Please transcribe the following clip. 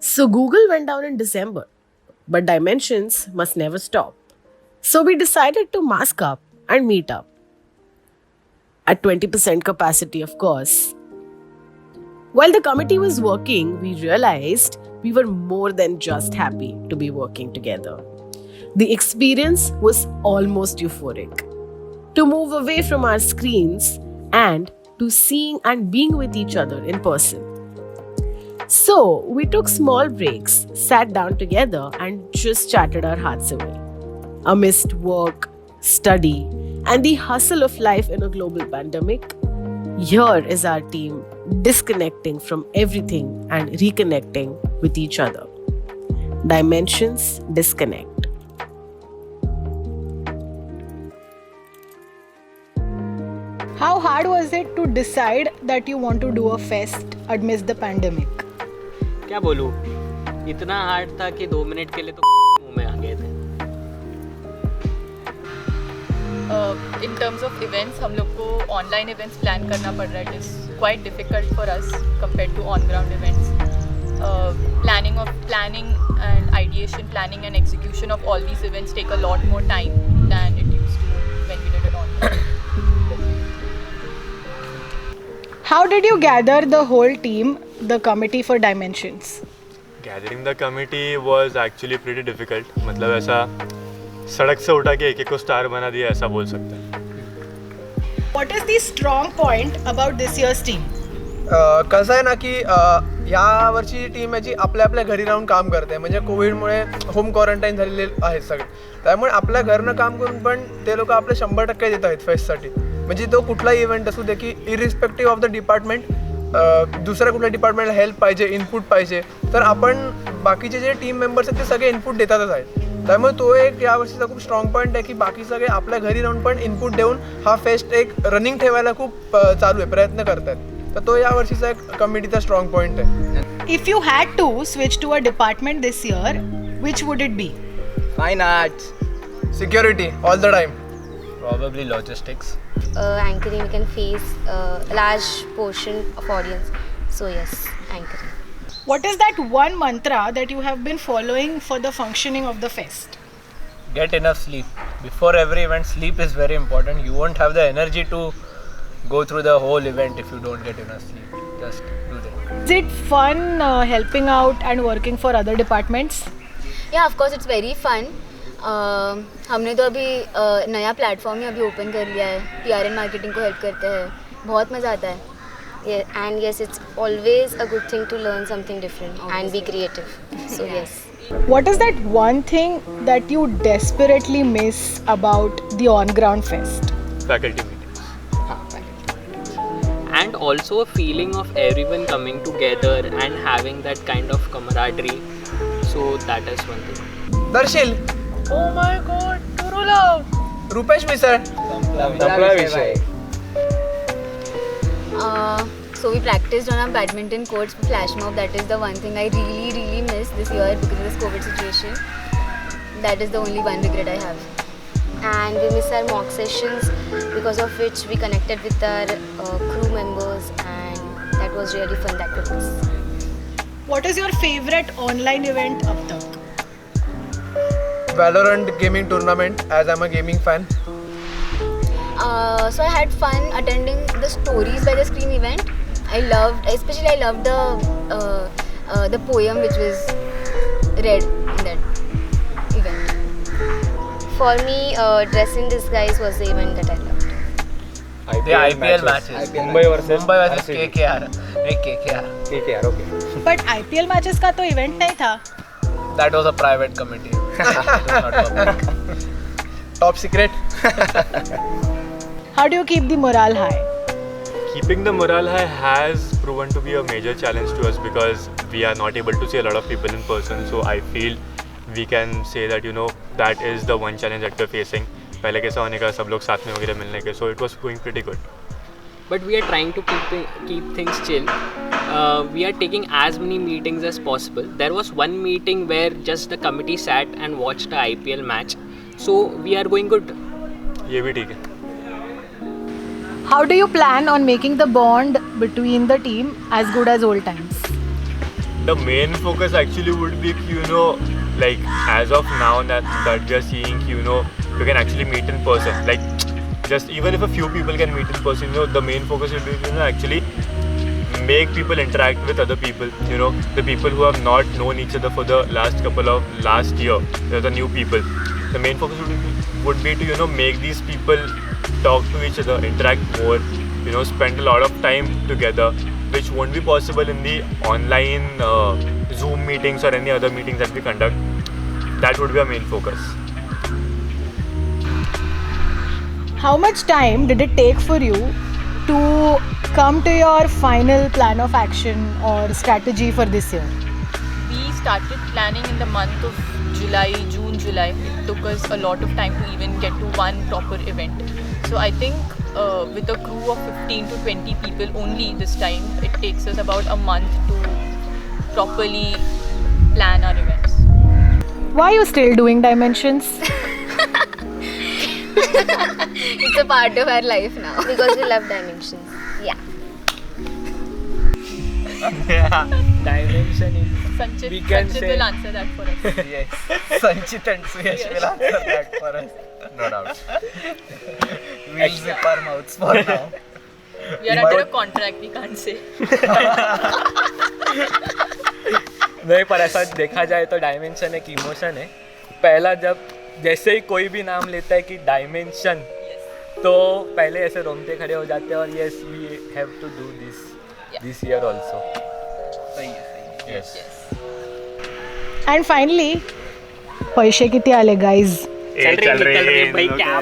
So Google went down in December, but Dimensions must never stop. So we decided to mask up and meet up. At 20% capacity, of course. While the committee was working, we realized we were more than just happy to be working together. The experience was almost euphoric. To move away from our screens and to seeing and being with each other in person. So, we took small breaks, sat down together, and just chatted our hearts away. Amidst work, study, and the hustle of life in a global pandemic, here is our team disconnecting from everything and reconnecting with each other. Dimensions Disconnect. How hard was it to decide that you want to do a fest amidst the pandemic? क्या बोलूँ, इतना hard था कि 2 minute के लिए तो मुंह में आ गए थे. In terms of events, हम लोग को ऑनलाइन इवेंट्स प्लान करना पड़ रहा है. It is quite difficult for us compared to on-ground events. Planning and ideation, planning and execution of all these events take a lot more time than it used to when we did it online. How did you gather the whole team, the committee for Dimensions? Gathering the committee was actually pretty difficult. मतलब ऐसा सड़क से उठा के एक को star बना दिया ऐसा बोल सकते हैं. What is the strong point about this year's team? कसं आहे ना की या वर्षी टीम आहे जी आपल्या आपल्या घरी राहून काम करते. म्हणजे कोविडमुळे होम क्वारंटाईन झालेले आहेत सगळे. त्यामुळे आपल्या घरनं काम करून पण ते लोक आपले 100% देत आहेत फेस्टसाठी. म्हणजे तो कुठलाही इव्हेंट असू दे की इरिस्पेक्टिव्ह ऑफ द डिपार्टमेंट, दुसऱ्या कुठल्या डिपार्टमेंटला हेल्प पाहिजे, इनपुट पाहिजे, तर आपण बाकीचे जे टीम मेंबर्स आहेत ते सगळे इनपुट देतातच आहेत. त्यामुळे तो एक यावर्षीचा खूप स्ट्रॉंग पॉईंट आहे की बाकी सगळे आपल्या घरी राहून पण इनपुट देऊन हा फेस्ट एक रनिंग ठेवायला खूप चालू आहे, प्रयत्न करतात. तर तो या वर्षीचा एक कमिटीचा स्ट्रॉंग पॉईंट आहे. If you had to switch to a department this year, which would it be? Fine arts, security all the time. Probably logistics. Anchoring, we can face a large portion of audience. So yes, anchoring. What is that one mantra that you have been following for the functioning of the fest? Get enough sleep. Before every event, sleep is very important. You won't have the energy to go through the whole event if you don't get enough sleep. Just do that. Is it fun helping out and working for other departments? Yeah, of course it's very fun. हमने तो अभी नया platform ही अभी open कर लिया है. PR and marketing को help करते हैं. बहुत मज़ा आता है. And yes, it's always a good thing to learn something different and be creative. So yes. What is that one thing that you desperately miss about the on-ground fest? Faculty meetings. And also a feeling of everyone coming together and having that kind of camaraderie. So that is one thing. Darsheel. Oh my God, Turula! Rupesh misal. संपला विषय. So we practiced on our badminton courts for flash mob. That is the one thing I really miss this year because of this COVID situation. That is the only one regret I have. And we miss our mock sessions because of which we connected with our crew members and that was really fun. That was us. What is your favorite online event up tak? Valorant gaming tournament, as I'm a gaming fan. So I had fun attending the Stories by the Screen event. I loved the poem which was read in that event. For me, Dress in Disguise was the event that I loved. The IPL matches. Mumbai versus KKR. नहीं KKR. KKR, okay. But IPL matches का तो event नहीं था. That was a private committee. It was not public. Top secret. How do you keep the morale high? Keeping the morale high has proven to be a major challenge to us because we are not able to see a lot of people in person. So I feel we can say that that is the one challenge that we're facing. पहले कैसा होने का सब लोग साथ में वगैरह मिलने के. So it was going pretty good. But we are trying to keep things chill. We are taking as many meetings as possible. There was one meeting where just the committee sat and watched the IPL match. So we are going good. ये भी ठीक है. How do you plan on making the bond between the team as good as old times? the main focus actually would be, like as of now that we are seeing, you can actually meet in person. Like just even if a few people can meet in person, the main focus would be, actually make people interact with other people. The people who have not known each other for the last year, the new people. The main focus would be to make these people talk to each other, interact more, spend a lot of time together, which won't be possible in the online Zoom meetings or any other meetings that we conduct. That would be our main focus. How much time did it take for you to come to your final plan of action or strategy for this year? We started planning in the month of June, July. It took us a lot of time to even get to one proper event. So I think with a crew of 15 to 20 people only this time, it takes us about a month to properly plan our events. Why are you still doing Dimensions? It's a part of our life now. Because we love Dimensions. Yeah. Dimension is. We can Sanchit say- will answer that for us. Yes. Sanchit and Suyash will answer that for us. No doubt. We'll zip our mouths for now. We are under a contract, we can't say. नहीं, पर ऐसा देखा जाए तो dimension एक emotion है. पहला जब जैसे ही कोई भी नाम लेता है कि डायमेंशन, तो पहले ऐसे रोंगटे खड़े हो जाते हैं और yes we have to do this year also. सही है. Yes. And finally, पैसे किती आले guys? चल रही भाई क्या